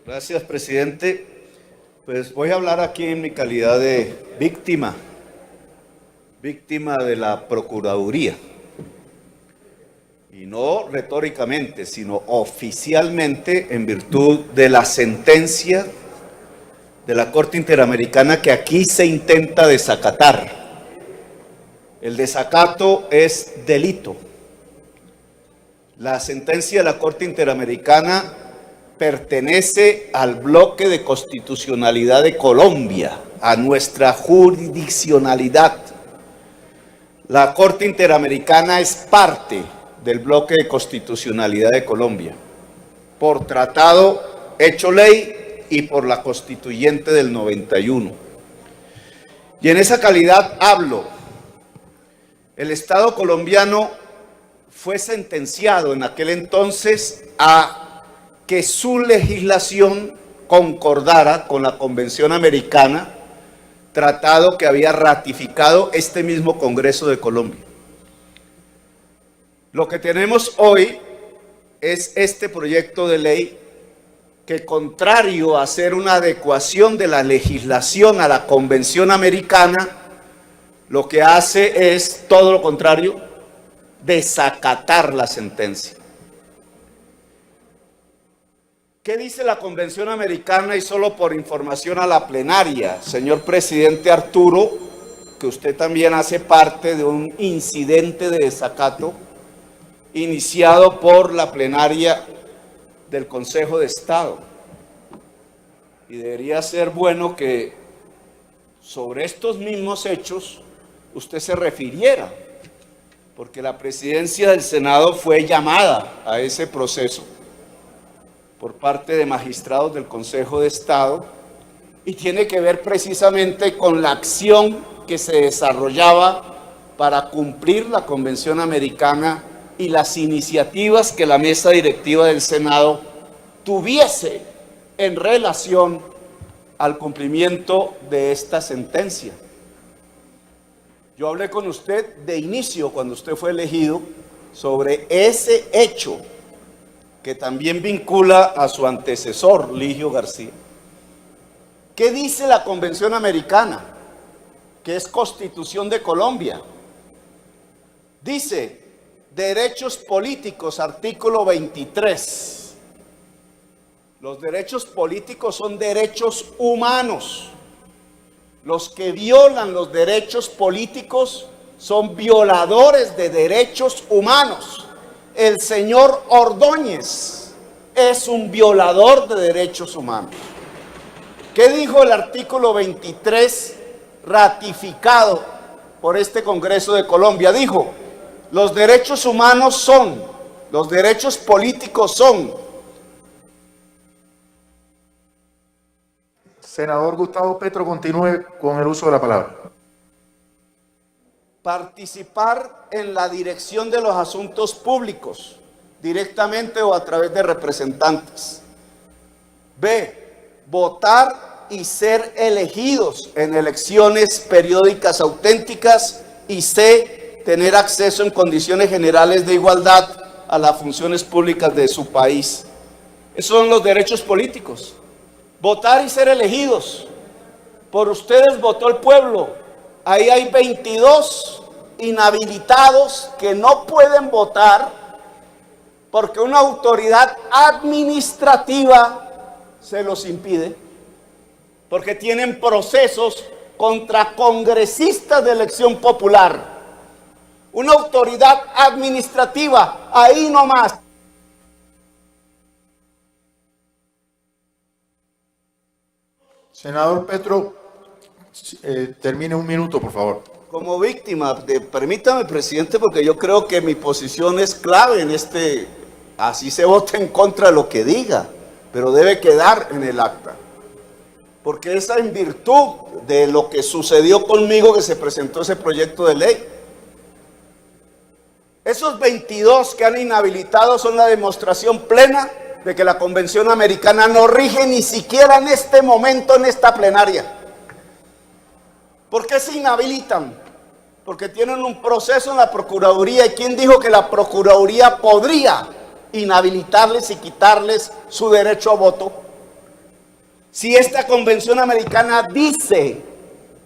Gracias, presidente. Pues voy a hablar aquí en mi calidad de víctima de la Procuraduría. Y no retóricamente, sino oficialmente en virtud de la sentencia de la Corte Interamericana que aquí se intenta desacatar. El desacato es delito. La sentencia de la Corte Interamericana pertenece al bloque de constitucionalidad de Colombia, a nuestra jurisdiccionalidad. La Corte Interamericana es parte del bloque de constitucionalidad de Colombia, por tratado hecho ley y por la constituyente del 91. Y en esa calidad hablo. El Estado colombiano fue sentenciado en aquel entonces a que su legislación concordara con la Convención Americana, tratado que había ratificado este mismo Congreso de Colombia. Lo que tenemos hoy es este proyecto de ley que, contrario a hacer una adecuación de la legislación a la Convención Americana, lo que hace es todo lo contrario, desacatar la sentencia. ¿Qué dice la Convención Americana? Y solo por información a la plenaria, señor presidente Arturo, que usted también hace parte de un incidente de desacato iniciado por la plenaria del Consejo de Estado. Y debería ser bueno que sobre estos mismos hechos usted se refiriera, porque la presidencia del Senado fue llamada a ese proceso por parte de magistrados del Consejo de Estado y tiene que ver precisamente con la acción que se desarrollaba para cumplir la Convención Americana y las iniciativas que la mesa directiva del Senado tuviese en relación al cumplimiento de esta sentencia. Yo hablé con usted de inicio, cuando usted fue elegido, sobre ese hecho que también vincula a su antecesor, Ligio García. ¿Qué dice la Convención Americana? Que es Constitución de Colombia. Dice, derechos políticos, artículo 23. Los derechos políticos son derechos humanos. Los que violan los derechos políticos son violadores de derechos humanos. El señor Ordóñez es un violador de derechos humanos. ¿Qué dijo el artículo 23 ratificado por este Congreso de Colombia? Dijo, los derechos humanos son, los derechos políticos son. Senador Gustavo Petro, continúe con el uso de la palabra. Participar en la dirección de los asuntos públicos, directamente o a través de representantes. B, votar y ser elegidos en elecciones periódicas auténticas. Y C, tener acceso en condiciones generales de igualdad a las funciones públicas de su país. Esos son los derechos políticos. Votar y ser elegidos. Por ustedes votó el pueblo. Ahí hay 22 inhabilitados que no pueden votar porque una autoridad administrativa se los impide, porque tienen procesos contra congresistas de elección popular. Una autoridad administrativa, ahí nomás. Senador Petro, termine un minuto, por favor. Como víctima, permítame, presidente, porque yo creo que mi posición es clave en así se vota en contra de lo que diga, pero debe quedar en el acta. Porque es en virtud de lo que sucedió conmigo que se presentó ese proyecto de ley. Esos 22 que han inhabilitado son la demostración plena de que la Convención Americana no rige ni siquiera en este momento en esta plenaria. ¿Por qué se inhabilitan? Porque tienen un proceso en la Procuraduría. ¿Y quién dijo que la Procuraduría podría inhabilitarles y quitarles su derecho a voto? Si esta convención americana dice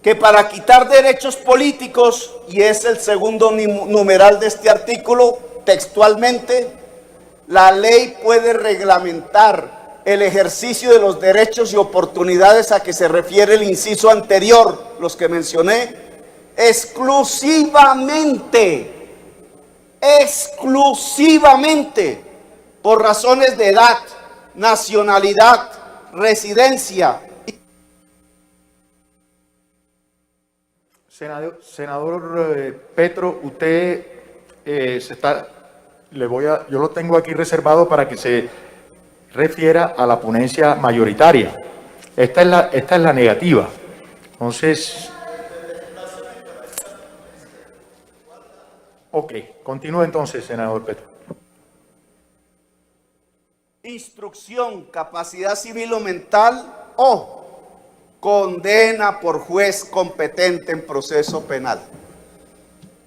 que para quitar derechos políticos, y es el segundo numeral de este artículo, textualmente, la ley puede reglamentar el ejercicio de los derechos y oportunidades a que se refiere el inciso anterior, los que mencioné, exclusivamente por razones de edad, nacionalidad, residencia. Senador Petro, usted yo lo tengo aquí reservado para que se refiera a la ponencia mayoritaria. Esta es la negativa. Entonces, ok, continúe entonces, senador Petro. Instrucción, capacidad civil o mental o condena por juez competente en proceso penal.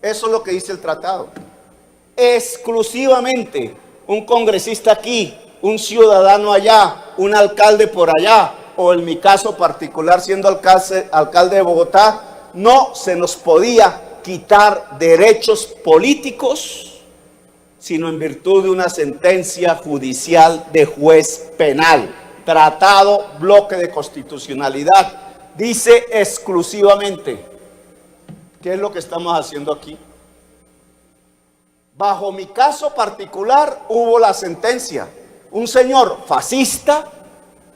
Eso es lo que dice el tratado. Exclusivamente un congresista aquí, un ciudadano allá, un alcalde por allá, o en mi caso particular siendo alcalde de Bogotá, no se nos podía quitar derechos políticos sino en virtud de una sentencia judicial de juez penal. Tratado, bloque de constitucionalidad, dice exclusivamente. ¿Qué es lo que estamos haciendo aquí? Bajo mi caso particular hubo la sentencia. Un señor fascista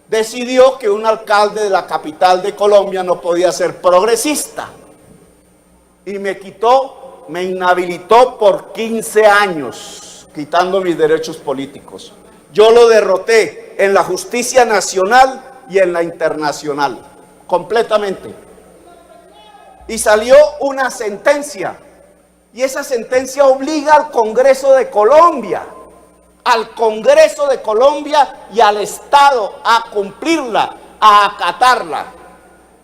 decidió que un alcalde de la capital de Colombia no podía ser progresista y me inhabilitó por 15 años, quitando mis derechos políticos. Yo lo derroté en la justicia nacional y en la internacional, completamente. Y salió una sentencia, y esa sentencia obliga al Congreso de Colombia, y al Estado a cumplirla, a acatarla.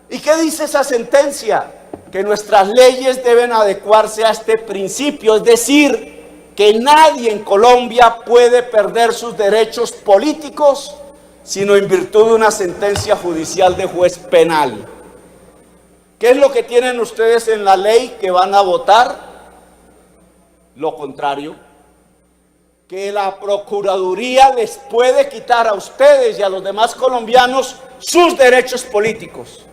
¿Y qué dice esa sentencia? Que nuestras leyes deben adecuarse a este principio, es decir, que nadie en Colombia puede perder sus derechos políticos sino en virtud de una sentencia judicial de juez penal. ¿Qué es lo que tienen ustedes en la ley que van a votar? Lo contrario, que la Procuraduría les puede quitar a ustedes y a los demás colombianos sus derechos políticos.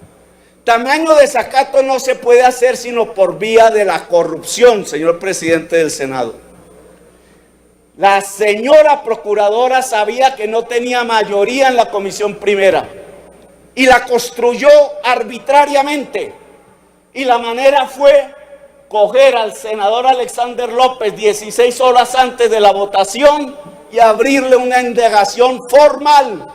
Tamaño desacato no se puede hacer sino por vía de la corrupción, señor presidente del Senado. La señora procuradora sabía que no tenía mayoría en la comisión primera y la construyó arbitrariamente. Y la manera fue coger al senador Alexander López 16 horas antes de la votación y abrirle una indagación formal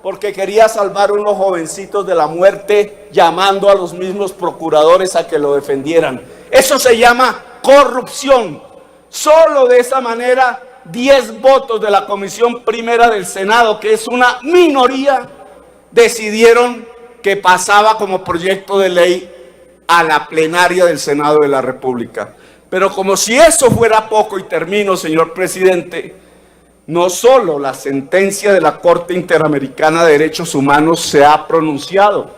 porque quería salvar a unos jovencitos de la muerte, llamando a los mismos procuradores a que lo defendieran. Eso se llama corrupción. Solo de esa manera 10 votos de la comisión primera del Senado, que es una minoría, decidieron que pasaba como proyecto de ley a la plenaria del Senado de la República. Pero como si eso fuera poco, y termino, señor presidente, no solo la sentencia de la Corte Interamericana de Derechos Humanos se ha pronunciado,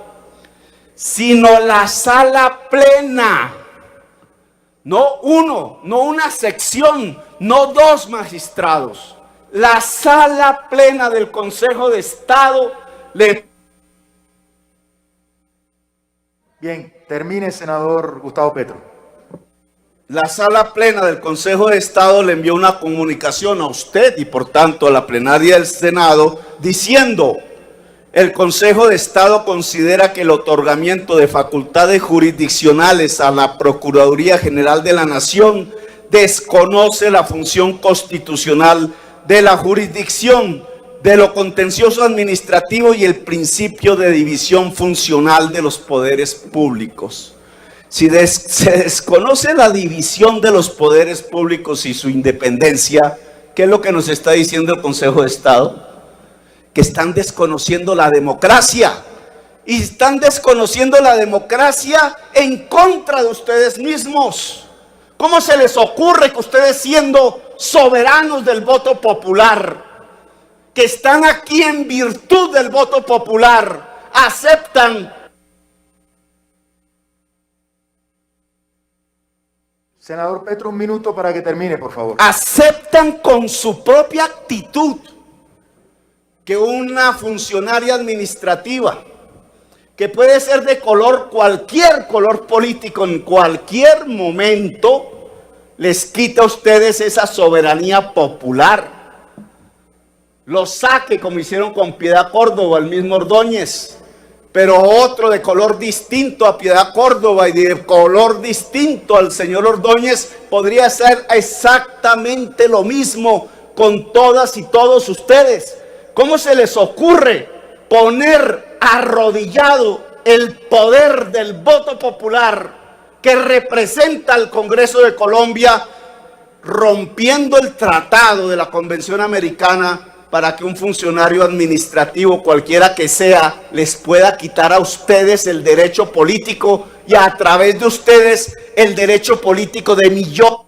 sino la sala plena, no uno, no una sección, no dos magistrados, la sala plena del Consejo de Estado le... Bien, termine, senador Gustavo Petro. La sala plena del Consejo de Estado le envió una comunicación a usted y por tanto a la plenaria del Senado diciendo: el Consejo de Estado considera que el otorgamiento de facultades jurisdiccionales a la Procuraduría General de la Nación desconoce la función constitucional de la jurisdicción, de lo contencioso administrativo y el principio de división funcional de los poderes públicos. Si se desconoce la división de los poderes públicos y su independencia, ¿qué es lo que nos está diciendo el Consejo de Estado? Que están desconociendo la democracia. Y están desconociendo la democracia en contra de ustedes mismos. ¿Cómo se les ocurre que ustedes, siendo soberanos del voto popular, que están aquí en virtud del voto popular, aceptan. Senador Petro, un minuto para que termine, por favor. Aceptan con su propia actitud que una funcionaria administrativa, que puede ser de cualquier color político en cualquier momento, les quita a ustedes esa soberanía popular. Los saque como hicieron con Piedad Córdoba, el mismo Ordóñez, pero otro de color distinto a Piedad Córdoba y de color distinto al señor Ordóñez podría ser exactamente lo mismo con todas y todos ustedes. ¿Cómo se les ocurre poner arrodillado el poder del voto popular que representa al Congreso de Colombia, rompiendo el tratado de la Convención Americana para que un funcionario administrativo, cualquiera que sea, les pueda quitar a ustedes el derecho político y a través de ustedes el derecho político de millones